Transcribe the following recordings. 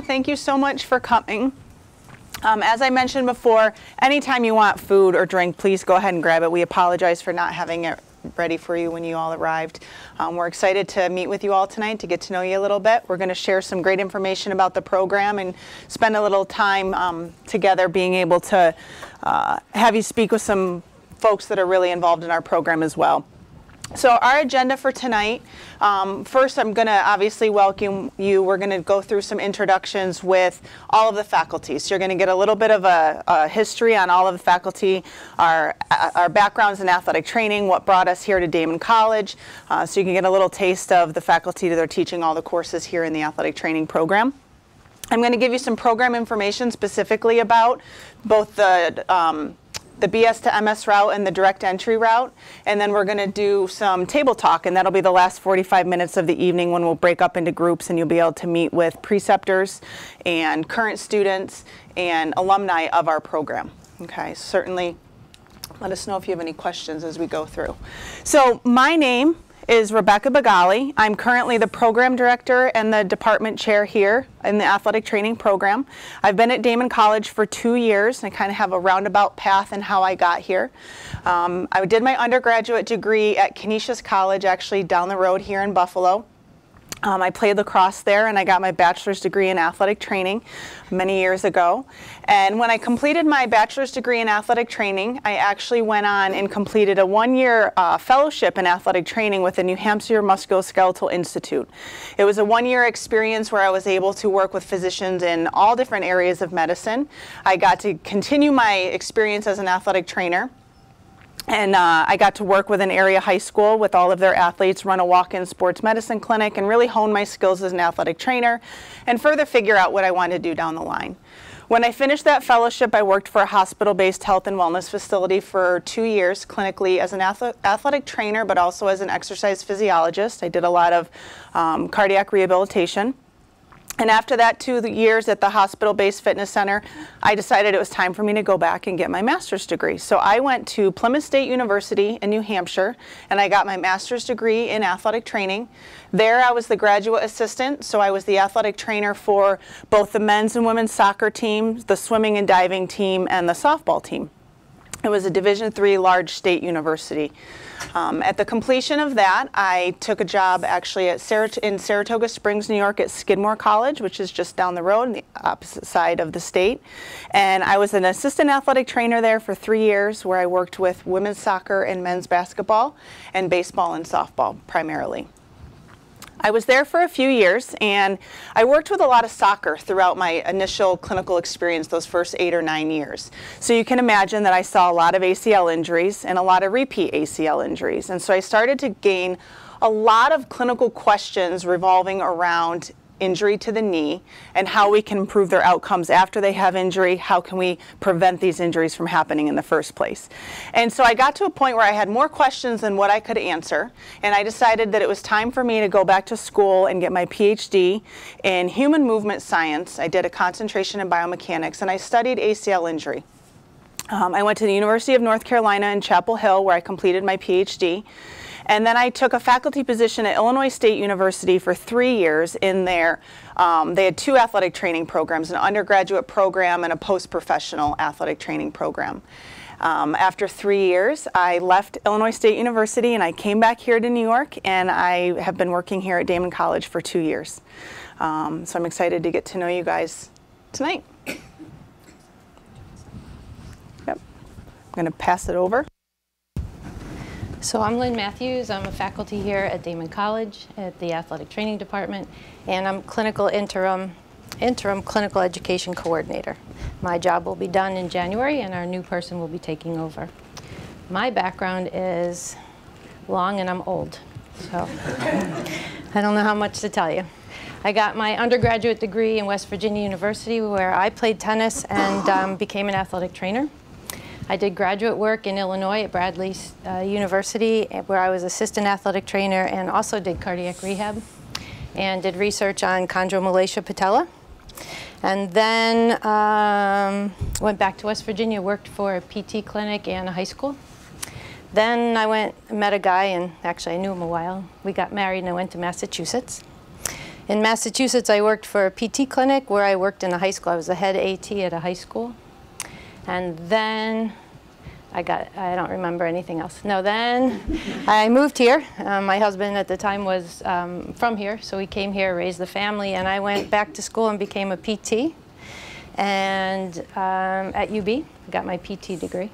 Thank you so much for coming. As I mentioned before, anytime you want food or drink, please go ahead and grab it. We apologize for not having it ready for you when you all arrived. We're excited to meet with you all tonight to get to know you a little bit. We're going to share some great information about the program and spend a little time together being able to have you speak with some folks that are really involved in our program as well. So our agenda for tonight, first I'm going to obviously welcome you. We're going to go through some introductions with all of the faculty. So you're going to get a little bit of a history on all of the faculty, our backgrounds in athletic training, what brought us here to Damon College, so you can get a little taste of the faculty that are teaching all the courses here in the athletic training program. I'm going to give you some program information specifically about both the BS to MS route and the direct entry route, and then we're going to do some table talk, and that'll be the last 45 minutes of the evening when we'll break up into groups and you'll be able to meet with preceptors and current students and alumni of our program. Okay, certainly let us know if you have any questions as we go through. So my name is Rebecca Bagali. I'm currently the program director and the department chair here in the athletic training program. I've been at Damon College for 2 years, and I kind of have a roundabout path in how I got here. I did my undergraduate degree at Canisius College, actually down the road here in Buffalo. I played lacrosse there, and I got my bachelor's degree in athletic training many years ago. And when I completed my bachelor's degree in athletic training, I actually went on and completed a one-year fellowship in athletic training with the New Hampshire Musculoskeletal Institute. It was a one-year experience where I was able to work with physicians in all different areas of medicine. I got to continue my experience as an athletic trainer. And I got to work with an area high school with all of their athletes, run a walk-in sports medicine clinic, and really hone my skills as an athletic trainer and further figure out what I wanted to do down the line. When I finished that fellowship, I worked for a hospital-based health and wellness facility for 2 years clinically as an athletic trainer, but also as an exercise physiologist. I did a lot of cardiac rehabilitation. And after that 2 years at the hospital-based fitness center, I decided it was time for me to go back and get my master's degree. So I went to Plymouth State University in New Hampshire, and I got my master's degree in athletic training. There I was the graduate assistant, so I was the athletic trainer for both the men's and women's soccer teams, the swimming and diving team, and the softball team. It was a Division III large state university. At the completion of that, I took a job actually in Saratoga Springs, New York at Skidmore College, which is just down the road on the opposite side of the state. And I was an assistant athletic trainer there for 3 years, where I worked with women's soccer and men's basketball and baseball and softball primarily. I was there for a few years, and I worked with a lot of soccer throughout my initial clinical experience those first 8 or 9 years. So you can imagine that I saw a lot of ACL injuries and a lot of repeat ACL injuries. And so I started to gain a lot of clinical questions revolving around injury to the knee and how we can improve their outcomes after they have injury. How can we prevent these injuries from happening in the first place? And so I got to a point where I had more questions than what I could answer, and I decided that it was time for me to go back to school and get my PhD in human movement science. I did a concentration in biomechanics, and I studied ACL injury. I went to the University of North Carolina in Chapel Hill, where I completed my PhD. And then I took a faculty position at Illinois State University for 3 years in there. They had 2 athletic training programs, an undergraduate program and a post-professional athletic training program. After 3 years, I left Illinois State University and I came back here to New York, and I have been working here at Damon College for 2 years. So I'm excited to get to know you guys tonight. Yep. I'm going to pass it over. So I'm Lynn Matthews. I'm a faculty here at Damon College at the athletic training department, and I'm interim clinical education coordinator. My job will be done in January, and our new person will be taking over. My background is long, and I'm old, so I don't know how much to tell you. I got my undergraduate degree in West Virginia University, where I played tennis and became an athletic trainer. I did graduate work in Illinois at Bradley University, where I was assistant athletic trainer and also did cardiac rehab, and did research on chondromalacia patella. And then went back to West Virginia, worked for a PT clinic and a high school. Then I met a guy, and actually I knew him a while. We got married and I went to Massachusetts. In Massachusetts, I worked for a PT clinic where I worked in a high school. I was the head AT at a high school. And then I don't remember anything else. No, then I moved here. My husband at the time was from here, so we came here, raised the family, and I went back to school and became a PT. And at UB, got my PT degree.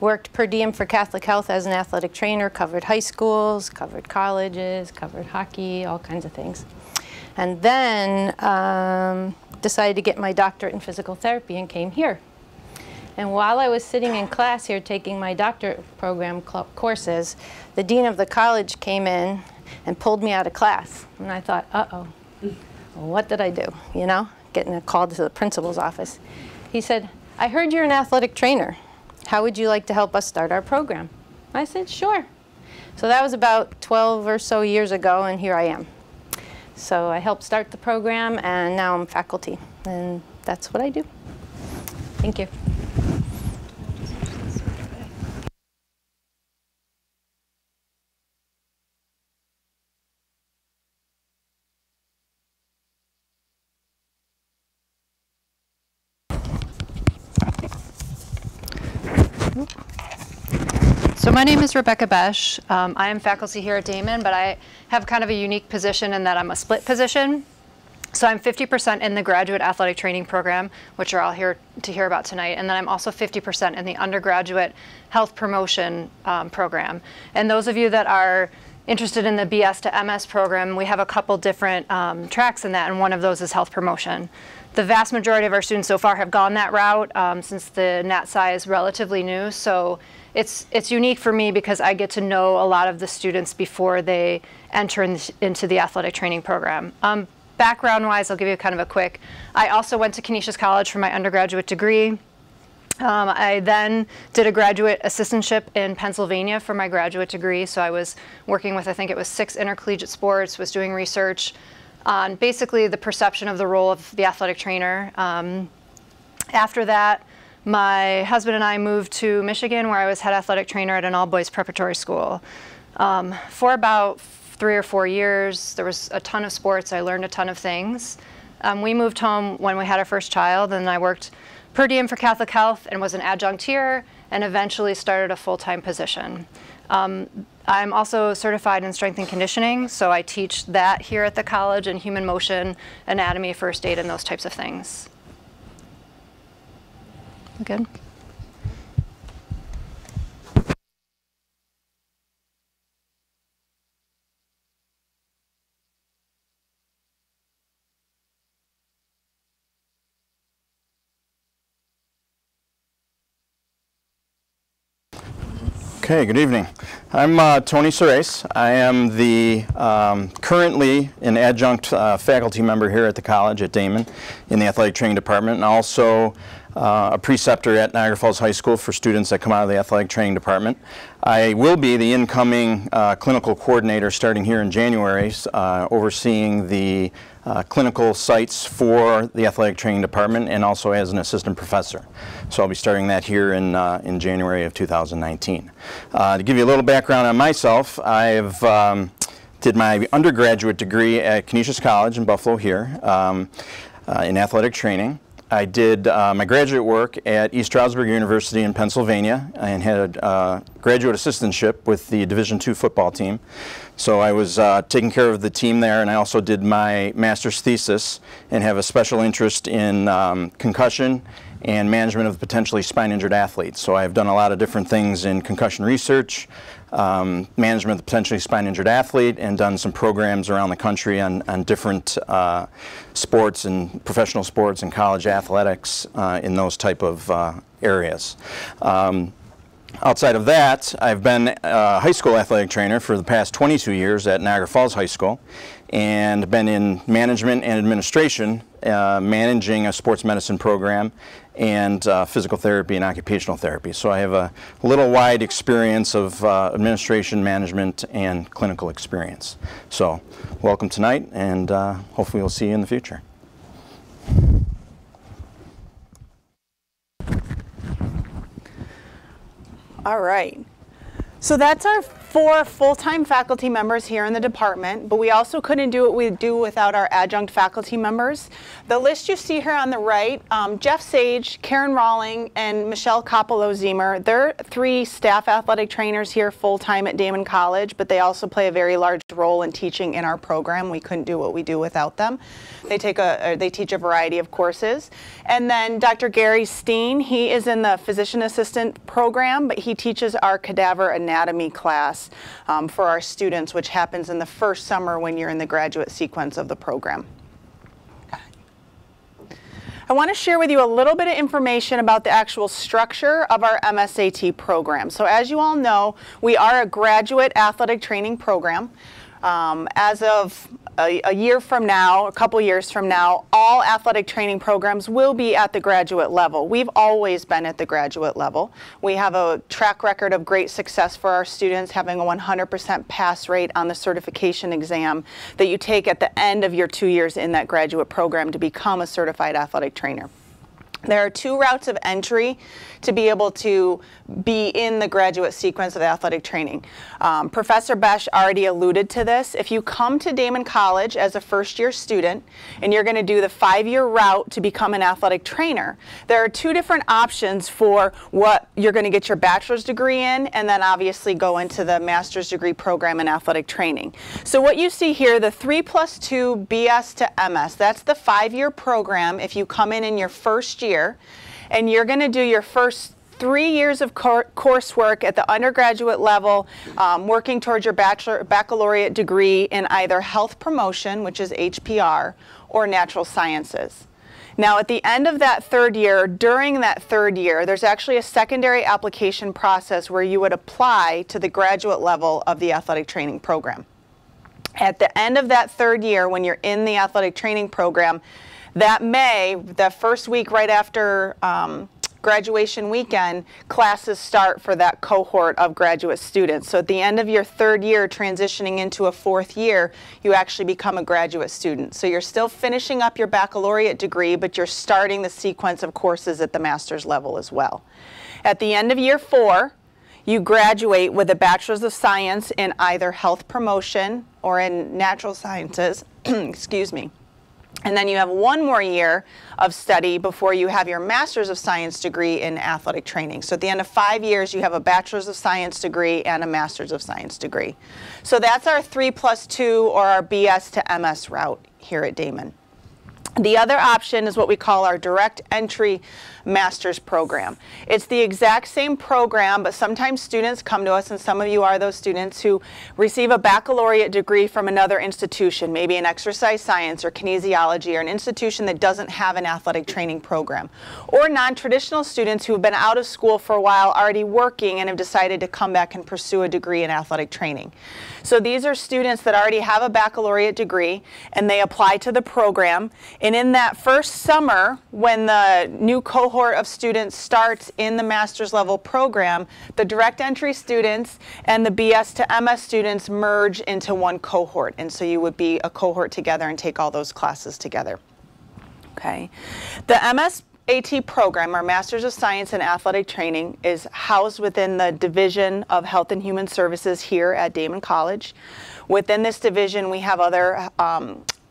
Worked per diem for Catholic Health as an athletic trainer, covered high schools, covered colleges, covered hockey, all kinds of things. And then decided to get my doctorate in physical therapy and came here. And while I was sitting in class here taking my doctorate program courses, the dean of the college came in and pulled me out of class. And I thought, uh-oh, what did I do? You know, getting a call to the principal's office. He said, I heard you're an athletic trainer. How would you like to help us start our program? I said, sure. So that was about 12 or so years ago, and here I am. So I helped start the program, and now I'm faculty. And that's what I do. Thank you. So my name is Rebecca Besch. I am faculty here at Damon, but I have kind of a unique position in that I'm a split position. So I'm 50% in the graduate athletic training program, which you're all here to hear about tonight, and then I'm also 50% in the undergraduate health promotion program. And those of you that are interested in the BS to MS program, we have a couple different tracks in that, and one of those is health promotion. The vast majority of our students so far have gone that route since the NATSI is relatively new. So it's unique for me because I get to know a lot of the students before they enter into the athletic training program. Background-wise, I'll give you kind of a quick. I also went to Canisius College for my undergraduate degree. I then did a graduate assistantship in Pennsylvania for my graduate degree. So I was working with, I think it was 6 intercollegiate sports, was doing research on basically the perception of the role of the athletic trainer. After that, my husband and I moved to Michigan, where I was head athletic trainer at an all-boys preparatory school. For about 3 or 4 years, there was a ton of sports. I learned a ton of things. We moved home when we had our first child, and I worked per diem for Catholic Health and was an adjunct here, and eventually started a full-time position. I'm also certified in strength and conditioning, so I teach that here at the college, and human motion, anatomy, first aid, and those types of things. Good. Okay, good evening. I'm Tony Surace. I am the currently an adjunct faculty member here at the college at Damon in the athletic training department, and also a preceptor at Niagara Falls High School for students that come out of the athletic training department. I will be the incoming clinical coordinator starting here in January, overseeing the clinical sites for the athletic training department, and also as an assistant professor. So I'll be starting that here in January of 2019. To give you a little background on myself, I've did my undergraduate degree at Canisius College in Buffalo here in athletic training. I did my graduate work at East Stroudsburg University in Pennsylvania and had a graduate assistantship with the Division II football team. So I was taking care of the team there, and I also did my master's thesis and have a special interest in concussion and management of potentially spine-injured athletes. So I've done a lot of different things in concussion research, management of the potentially spine-injured athlete, and done some programs around the country on different sports and professional sports and college athletics in those type of areas. Outside of that, I've been a high school athletic trainer for the past 22 years at Niagara Falls High School, and been in management and administration, managing a sports medicine program and physical therapy and occupational therapy. So I have a little wide experience of administration, management, and clinical experience. So welcome tonight, and hopefully we'll see you in the future. All right. So that's our 4 full-time faculty members here in the department, but we also couldn't do what we do without our adjunct faculty members. The list you see here on the right, Jeff Sage, Karen Rawling, and Michelle Coppola-Ziemer, they're 3 staff athletic trainers here full-time at Damon College, but they also play a very large role in teaching in our program. We couldn't do what we do without them. They teach a variety of courses. And then Dr. Gary Steen, he is in the physician assistant program, but he teaches our cadaver anatomy class for our students, which happens in the first summer when you're in the graduate sequence of the program. I want to share with you a little bit of information about the actual structure of our MSAT program. So as you all know, we are a graduate athletic training program. As of a year from now, a couple years from now, all athletic training programs will be at the graduate level. We've always been at the graduate level. We have a track record of great success for our students, having a 100% pass rate on the certification exam that you take at the end of your 2 years in that graduate program to become a certified athletic trainer. There are 2 routes of entry to be able to be in the graduate sequence of athletic training. Professor Besh already alluded to this. If you come to Damon College as a first-year student and you're going to do the 5-year route to become an athletic trainer, there are 2 different options for what you're going to get your bachelor's degree in, and then obviously go into the master's degree program in athletic training. So what you see here, the 3+2 BS to MS, that's the 5-year program if you come in your first year, and you're going to do your first 3 years of coursework at the undergraduate level, working towards your baccalaureate degree in either health promotion, which is HPR, or natural sciences. Now at the end of that 3rd year, during that 3rd year, there's actually a secondary application process where you would apply to the graduate level of the athletic training program. At the end of that 3rd year, when you're in the athletic training program, that May, the first week right after graduation weekend, classes start for that cohort of graduate students. So at the end of your 3rd year, transitioning into a 4th year, you actually become a graduate student. So you're still finishing up your baccalaureate degree, but you're starting the sequence of courses at the master's level as well. At the end of year 4, you graduate with a Bachelor's of Science in either health promotion or in natural sciences, excuse me. And then you have 1 more year of study before you have your Master's of Science degree in athletic training. So at the end of 5 years, you have a Bachelor's of Science degree and a Master's of Science degree. So that's our 3+2 or our BS to MS route here at Damon. The other option is what we call our direct entry master's program. It's the exact same program, but sometimes students come to us, and some of you are those students who receive a baccalaureate degree from another institution, maybe an exercise science or kinesiology, or an institution that doesn't have an athletic training program. Or non-traditional students who have been out of school for a while, already working, and have decided to come back and pursue a degree in athletic training. So these are students that already have a baccalaureate degree, and they apply to the program. And in that first summer, when the new cohort of students starts in the master's level program, the direct entry students and the BS to MS students merge into one cohort. And so you would be a cohort together and take all those classes together. Okay. The MSAT program, our Master's of Science in Athletic Training, is housed within the Division of Health and Human Services here at Damon College. Within this division, we have other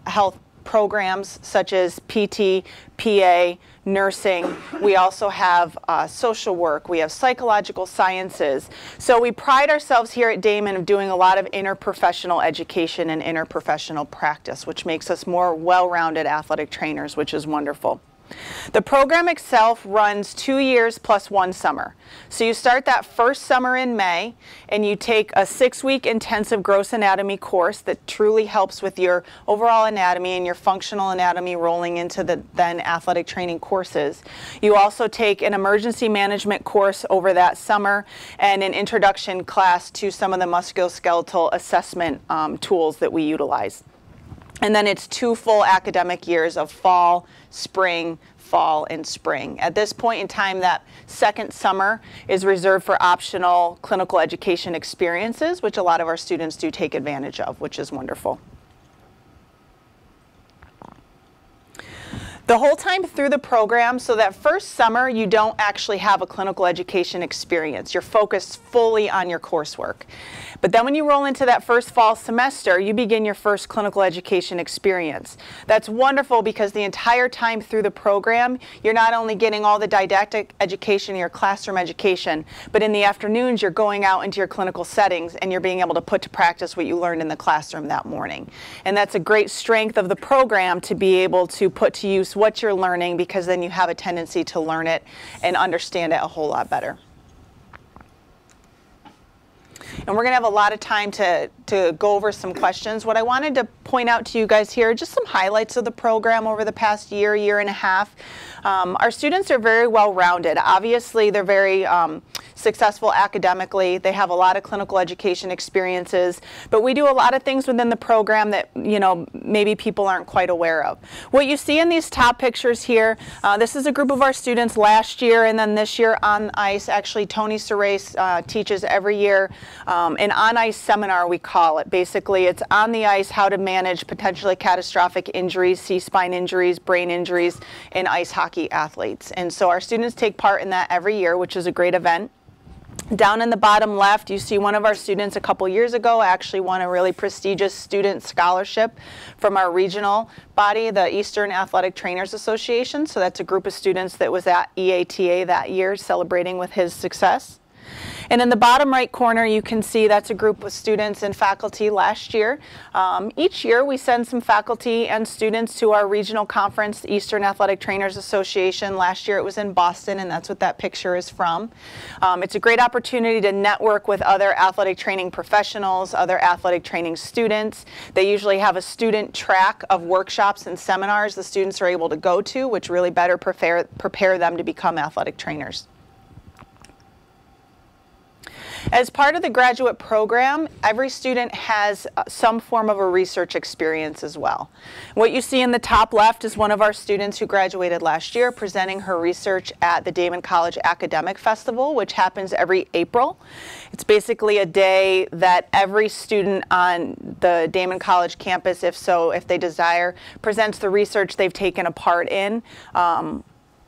health programs such as PT, PA, nursing. We also have social work. We have psychological sciences. So we pride ourselves here at Damon of doing a lot of interprofessional education and interprofessional practice, which makes us more well-rounded athletic trainers, which is wonderful. The program itself runs 2 years plus 1 summer. So you start that first summer in May, and you take a 6-week intensive gross anatomy course that truly helps with your overall anatomy and your functional anatomy rolling into the then athletic training courses. You also take an emergency management course over that summer and an introduction class to some of the musculoskeletal assessment tools that we utilize. And then it's 2 full academic years of fall, spring, fall, and spring. At this point in time, that second summer is reserved for optional clinical education experiences, which a lot of our students do take advantage of, which is wonderful. The whole time through the program, so that first summer you don't actually have a clinical education experience. You're focused fully on your coursework. But then when you roll into that first fall semester, you begin your first clinical education experience. That's wonderful because the entire time through the program, you're not only getting all the didactic education, your classroom education, but in the afternoons you're going out into your clinical settings and you're being able to put to practice what you learned in the classroom that morning. And that's a great strength of the program, to be able to put to use what you're learning, because then you have a tendency to learn it and understand it a whole lot better. And we're going to have a lot of time to go over some questions. What I wanted to point out to you guys here, just some highlights of the program over the past year, year and a half. Our students are very well-rounded. Obviously, they're very successful academically. They have a lot of clinical education experiences, but we do a lot of things within the program that, you know, maybe people aren't quite aware of. What you see in these top pictures here, this is a group of our students last year and then this year on ice. Actually, Tony Surace teaches every year an on-ice seminar, we call it. Basically, it's on the ice, how to manage potentially catastrophic injuries, C-spine injuries, brain injuries in ice hockey athletes. And so our students take part in that every year, which is a great event. Down in the bottom left, you see one of our students a couple years ago actually won a really prestigious student scholarship from our regional body, the Eastern Athletic Trainers Association. So that's a group of students that was at EATA that year celebrating with his success. And in the bottom right corner, you can see that's a group of students and faculty last year. Each year, we send some faculty and students to our regional conference, the Eastern Athletic Trainers Association. Last year, it was in Boston, and that's what that picture is from. It's a great opportunity to network with other athletic training professionals, other athletic training students. They usually have a student track of workshops and seminars the students are able to go to, which really better prepare them to become athletic trainers. As part of the graduate program, every student has some form of a research experience as well. What you see in the top left is one of our students who graduated last year presenting her research at the Damon College Academic Festival, which happens every April. It's basically a day that every student on the Damon College campus, if they desire, presents the research they've taken a part in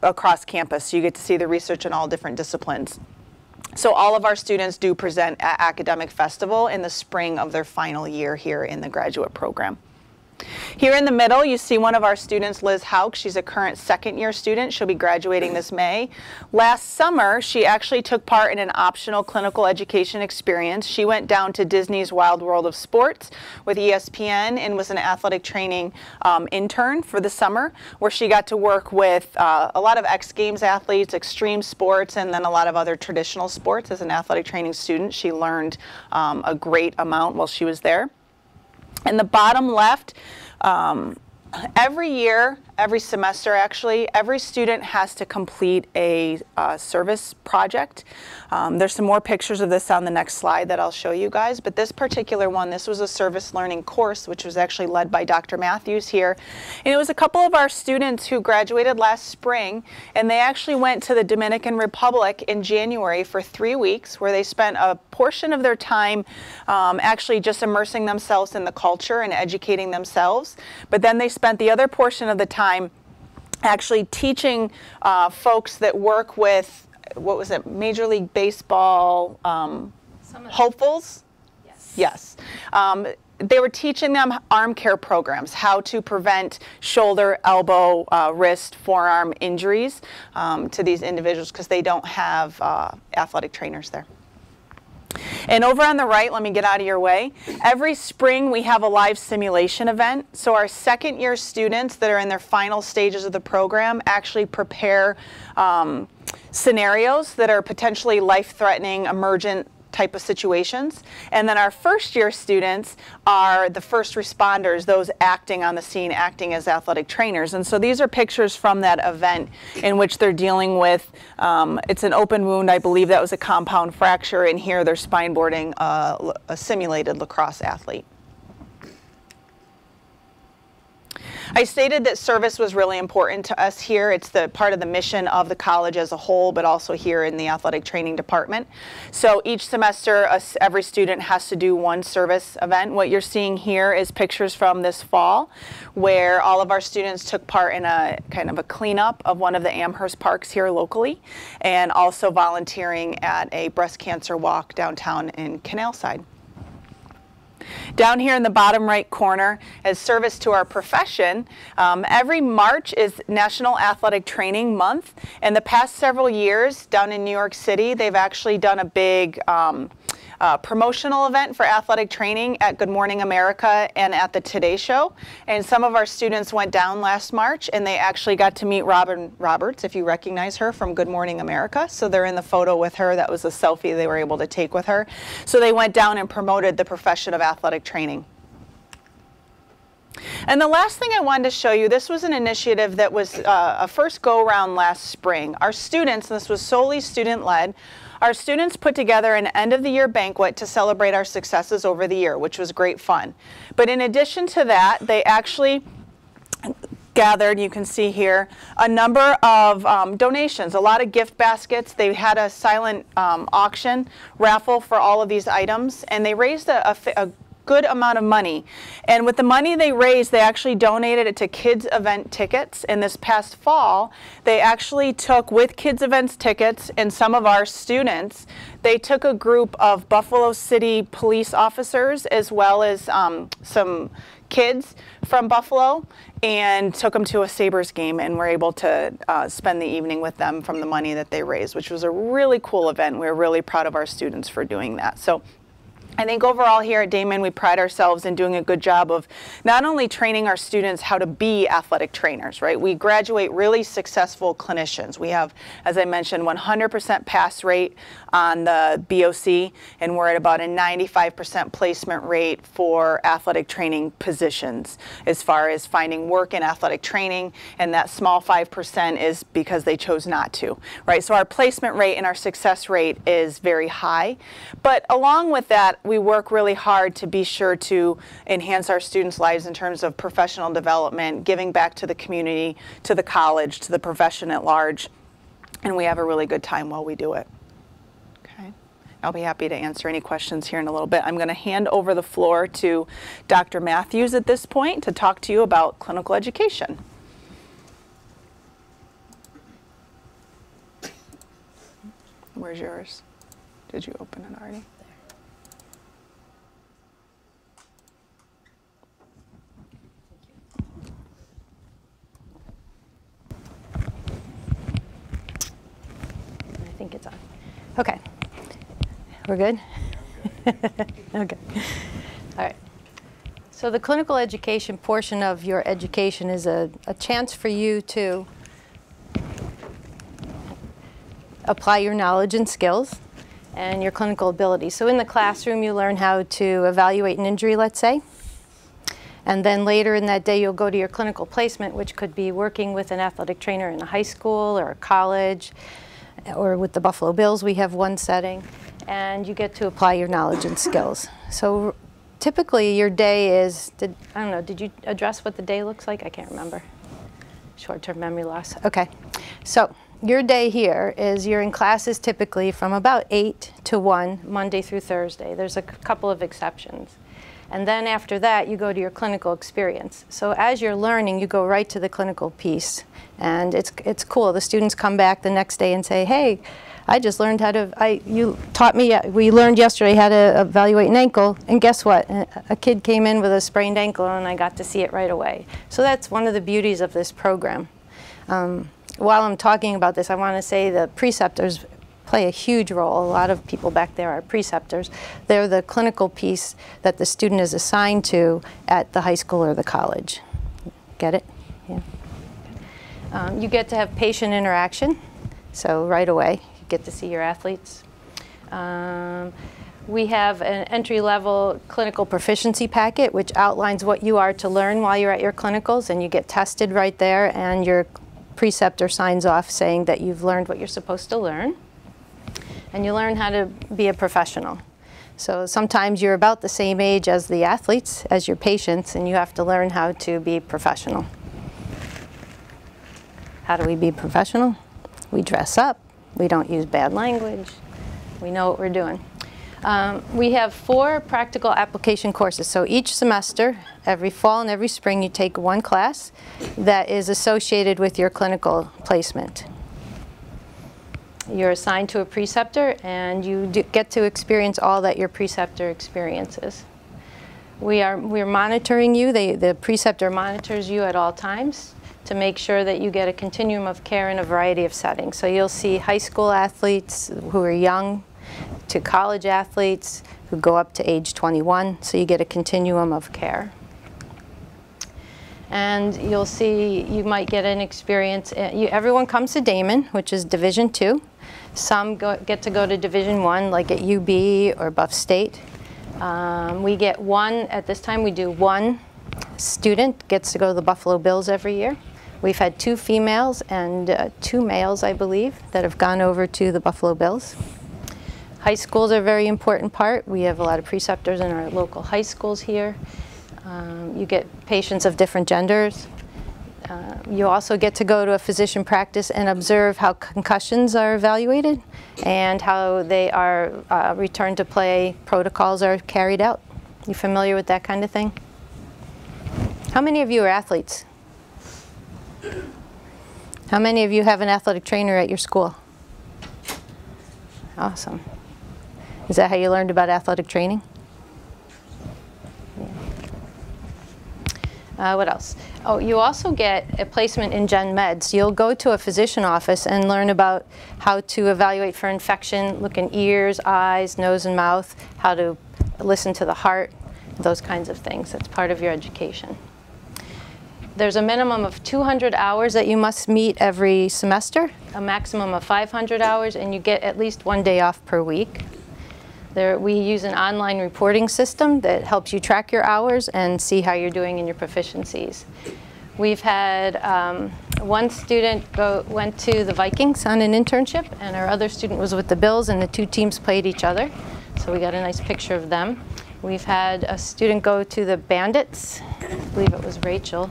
across campus. So you get to see the research in all different disciplines. So all of our students do present at Academic Festival in the spring of their final year here in the graduate program. Here in the middle, you see one of our students, Liz Hauk. She's a current second-year student. She'll be graduating this May. Last summer, she actually took part in an optional clinical education experience. She went down to Disney's Wild World of Sports with ESPN and was an athletic training intern for the summer, where she got to work with a lot of X Games athletes, extreme sports, and then a lot of other traditional sports. As an athletic training student, she learned a great amount while she was there. In the bottom left, every year, every semester actually, every student has to complete a service project. There's some more pictures of this on the next slide that I'll show you guys, but this particular one, this was a service learning course, which was actually led by Dr. Matthews here. And it was a couple of our students who graduated last spring, and they actually went to the Dominican Republic in January for 3 weeks, where they spent a portion of their time actually just immersing themselves in the culture and educating themselves. But then they spent the other portion of the time actually teaching folks that work with, what was it, Major League Baseball hopefuls? Yes. They were teaching them arm care programs, how to prevent shoulder, elbow, wrist, forearm injuries to these individuals because they don't have athletic trainers there. And over on the right, let me get out of your way, every spring we have a live simulation event. So our second year students that are in their final stages of the program actually prepare scenarios that are potentially life-threatening, emergent type of situations. And then our first year students are the first responders, those acting on the scene, acting as athletic trainers. And so these are pictures from that event in which they're dealing with, it's an open wound, I believe that was a compound fracture, and here they're spine boarding a simulated lacrosse athlete. I stated that service was really important to us here. It's the part of the mission of the college as a whole, but also here in the athletic training department. So each semester, every student has to do one service event. What you're seeing here is pictures from this fall, where all of our students took part in a kind of a cleanup of one of the Amherst parks here locally, and also volunteering at a breast cancer walk downtown in Canalside. Down here in the bottom right corner, as service to our profession, every March is National Athletic Training Month. And the past several years down in New York City, they've actually done a big promotional event for athletic training at Good Morning America and at the Today Show. And some of our students went down last March, and they actually got to meet Robin Roberts, if you recognize her from Good Morning America. So they're in the photo with her. That was a selfie they were able to take with her. So they went down and promoted the profession of athletic training. And the last thing I wanted to show you, this was an initiative that was a first go-around last spring. Our students, and this was solely student-led, our students put together an end-of-the-year banquet to celebrate our successes over the year, which was great fun. But in addition to that, they actually gathered, you can see here, a number of donations, a lot of gift baskets. They had a silent auction raffle for all of these items, and they raised a good amount of money. And with the money they raised, they actually donated it to kids event tickets. And this past fall, they actually took, with kids events tickets and some of our students, they took a group of Buffalo City police officers as well as some kids from Buffalo and took them to a Sabres game, and were able to spend the evening with them from the money that they raised, which was a really cool event. We're really proud of our students for doing that. So I think overall here at Damen, we pride ourselves in doing a good job of not only training our students how to be athletic trainers, right? We graduate really successful clinicians. We have, as I mentioned, 100% pass rate on the BOC, and we're at about a 95% placement rate for athletic training positions as far as finding work in athletic training, and that small 5% is because they chose not to, right? So our placement rate and our success rate is very high. But along with that, we work really hard to be sure to enhance our students' lives in terms of professional development, giving back to the community, to the college, to the profession at large, and we have a really good time while we do it. Okay. I'll be happy to answer any questions here in a little bit. I'm going to hand over the floor to Dr. Matthews at this point to talk to you about clinical education. Where's yours? Did you open it already? I think it's on. Okay. We're good? Okay. All right. So the clinical education portion of your education is a chance for you to apply your knowledge and skills and your clinical ability. So in the classroom, you learn how to evaluate an injury, let's say. And then later in that day, you'll go to your clinical placement, which could be working with an athletic trainer in a high school or a college, or with the Buffalo Bills, we have one setting, and you get to apply your knowledge and skills. So typically your day is, I don't know, did you address what the day looks like? I can't remember. Short-term memory loss. Okay. So your day here is you're in classes typically from about 8 to 1, Monday through Thursday. There's a couple of exceptions. And then after that, you go to your clinical experience. So as you're learning, you go right to the clinical piece. And it's cool. The students come back the next day and say, hey, I just learned how to, you taught me, we learned yesterday how to evaluate an ankle, and guess what? A kid came in with a sprained ankle and I got to see it right away. So that's one of the beauties of this program. While I'm talking about this, I want to say the preceptors play a huge role. A lot of people back there are preceptors. They're the clinical piece that the student is assigned to at the high school or the college. Get it? Yeah. You get to have patient interaction, so right away you get to see your athletes. We have an entry-level clinical proficiency packet which outlines what you are to learn while you're at your clinicals, and you get tested right there, and your preceptor signs off saying that you've learned what you're supposed to learn. And you learn how to be a professional. So sometimes you're about the same age as the athletes, as your patients, and you have to learn how to be professional. How do we be professional? We dress up. We don't use bad language. We know what we're doing. We have 4 practical application courses. So each semester, every fall and every spring, you take one class that is associated with your clinical placement. You're assigned to a preceptor, and you get to experience all that your preceptor experiences. We're monitoring you. The preceptor monitors you at all times to make sure that you get a continuum of care in a variety of settings. So you'll see high school athletes who are young to college athletes who go up to age 21. So you get a continuum of care. And you'll see, you might get an experience. Everyone comes to Damon, which is Division II. Some get to go to Division I, like at UB or Buff State. We get at this time we do one student gets to go to the Buffalo Bills every year. We've had 2 females and 2 males, I believe, that have gone over to the Buffalo Bills. High schools are a very important part. We have a lot of preceptors in our local high schools here. You get patients of different genders. You also get to go to a physician practice and observe how concussions are evaluated and how they are return to play protocols are carried out. You familiar with that kind of thing? How many of you are athletes? How many of you have an athletic trainer at your school? Awesome. Is that how you learned about athletic training? What else? Oh, you also get a placement in Gen Med. So you'll go to a physician office and learn about how to evaluate for infection, look in ears, eyes, nose, and mouth, how to listen to the heart, those kinds of things. That's part of your education. There's a minimum of 200 hours that you must meet every semester, a maximum of 500 hours, and you get at least 1 day off per week. We use an online reporting system that helps you track your hours and see how you're doing in your proficiencies. We've had one student went to the Vikings on an internship, and our other student was with the Bills, and the 2 teams played each other. So we got a nice picture of them. We've had a student go to the Bandits. I believe it was Rachel.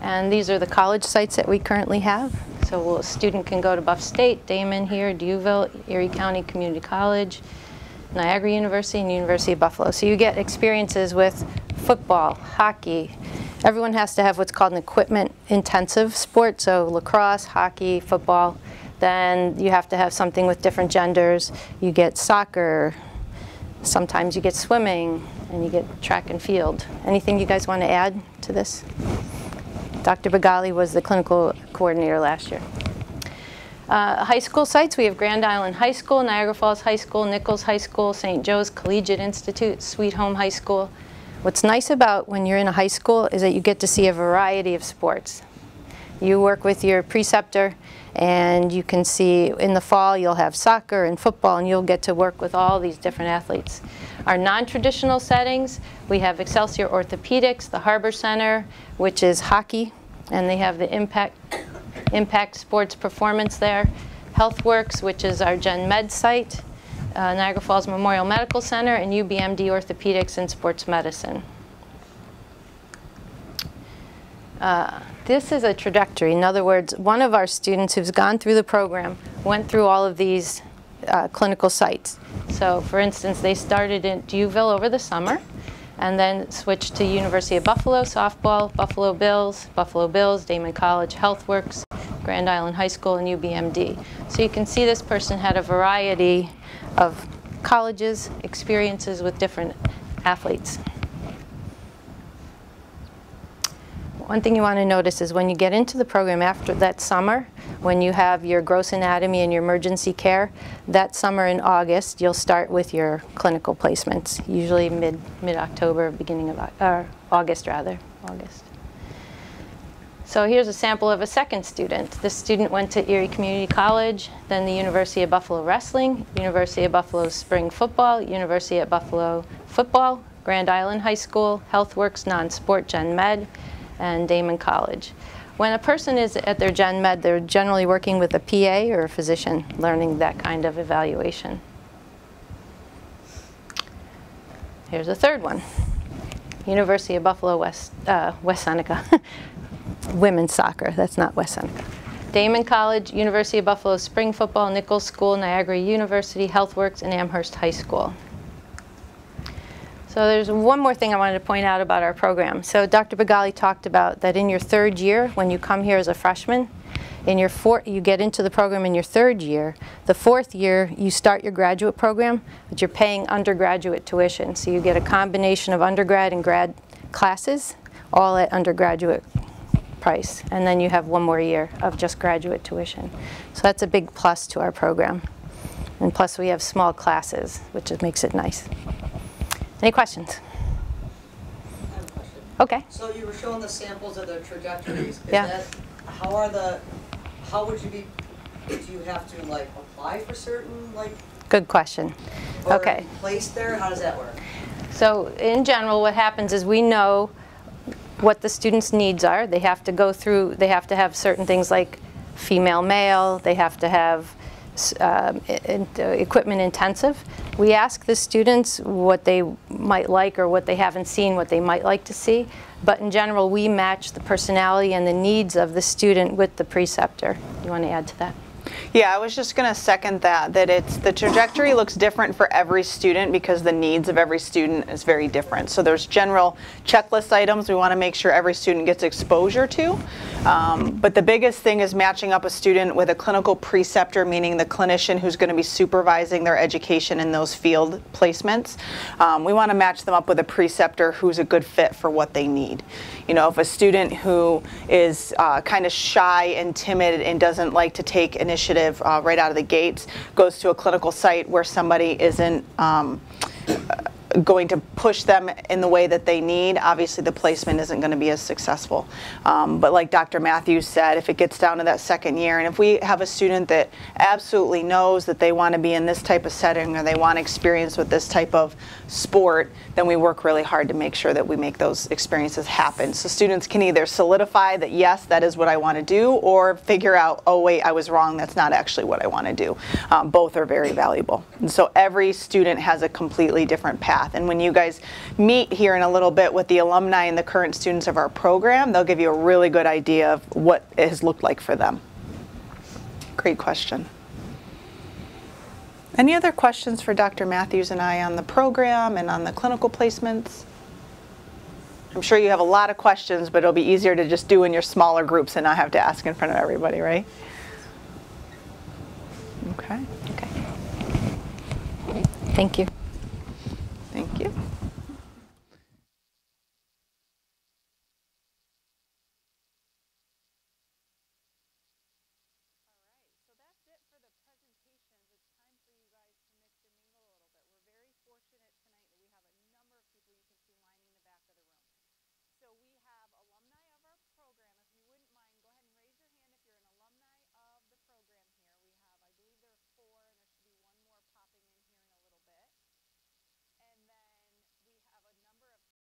And these are the college sites that we currently have. So a student can go to Buff State, Damon here, Duville, Erie County Community College, Niagara University, and University of Buffalo. So you get experiences with football, hockey. Everyone has to have what's called an equipment-intensive sport, so lacrosse, hockey, football. Then you have to have something with different genders. You get soccer, sometimes you get swimming, and you get track and field. Anything you guys want to add to this? Dr. Bagali was the clinical coordinator last year. High school sites, we have Grand Island High School, Niagara Falls High School, Nichols High School, St. Joe's Collegiate Institute, Sweet Home High School. What's nice about when you're in a high school is that you get to see a variety of sports. You work with your preceptor, and you can see in the fall you'll have soccer and football, and you'll get to work with all these different athletes. Our non-traditional settings, we have Excelsior Orthopedics, the Harbor Center, which is hockey, and they have the Impact Sports Performance there. HealthWorks, which is our Gen Med site, Niagara Falls Memorial Medical Center, and UBMD Orthopedics and Sports Medicine. This is a trajectory. In other words, one of our students who's gone through the program went through all of these clinical sites. So for instance, they started in Duville over the summer and then switched to University of Buffalo softball, Buffalo Bills, Damon College, HealthWorks, Grand Island High School, and UBMD. So you can see this person had a variety of colleges, experiences with different athletes. One thing you want to notice is when you get into the program after that summer, when you have your gross anatomy and your emergency care, that summer in August, you'll start with your clinical placements, usually mid-October, beginning of August rather, August. So here's a sample of a second student. This student went to Erie Community College, then the University of Buffalo Wrestling, University of Buffalo Spring Football, University of Buffalo Football, Grand Island High School, HealthWorks Non-Sport Gen Med, and Damon College. When a person is at their Gen Med, they're generally working with a PA or a physician learning that kind of evaluation. Here's a third one. University of Buffalo West Seneca. women's soccer. That's not West Seneca. Damon College, University of Buffalo Spring Football, Nichols School, Niagara University, HealthWorks, and Amherst High School. So there's one more thing I wanted to point out about our program. So Dr. Bagali talked about that in your third year, when you come here as a freshman, you get into the program in your third year. The fourth year, you start your graduate program, but you're paying undergraduate tuition. So you get a combination of undergrad and grad classes, all at undergraduate price. And then you have one more year of just graduate tuition. So that's a big plus to our program. And plus we have small classes, which just makes it nice. Any questions? I have a question. Okay. So you were showing the samples of the trajectories. Yeah. How would you be, do you have to like apply for certain like? Good question. Or Okay. placed there? How does that work? So in general, what happens is we know what the students' needs are. They have to go through, they have to have certain things like female, male, they have to have equipment intensive. We ask the students what they might like or what they haven't seen, what they might like to see. But in general, we match the personality and the needs of the student with the preceptor. You want to add to that? Yeah, I was just going to second that the trajectory looks different for every student because the needs of every student is very different. So there's general checklist items we want to make sure every student gets exposure to. But the biggest thing is matching up a student with a clinical preceptor, meaning the clinician who's going to be supervising their education in those field placements. We want to match them up with a preceptor who's a good fit for what they need. You know, if a student who is kind of shy and timid and doesn't like to take initiative right out of the gates goes to a clinical site where somebody isn't going to push them in the way that they need, obviously the placement isn't going to be as successful. But like Dr. Matthews said, if it gets down to that second year, and if we have a student that absolutely knows that they want to be in this type of setting or they want experience with this type of sport, then we work really hard to make sure that we make those experiences happen. So students can either solidify that, yes, that is what I want to do, or figure out, oh wait, I was wrong, that's not actually what I want to do. Both are very valuable. And so every student has a completely different path. And when you guys meet here in a little bit with the alumni and the current students of our program, they'll give you a really good idea of what it has looked like for them. Great question. Any other questions for Dr. Matthews and I on the program and on the clinical placements? I'm sure you have a lot of questions, but it'll be easier to just do in your smaller groups and not have to ask in front of everybody, right? Okay. Okay. Thank you.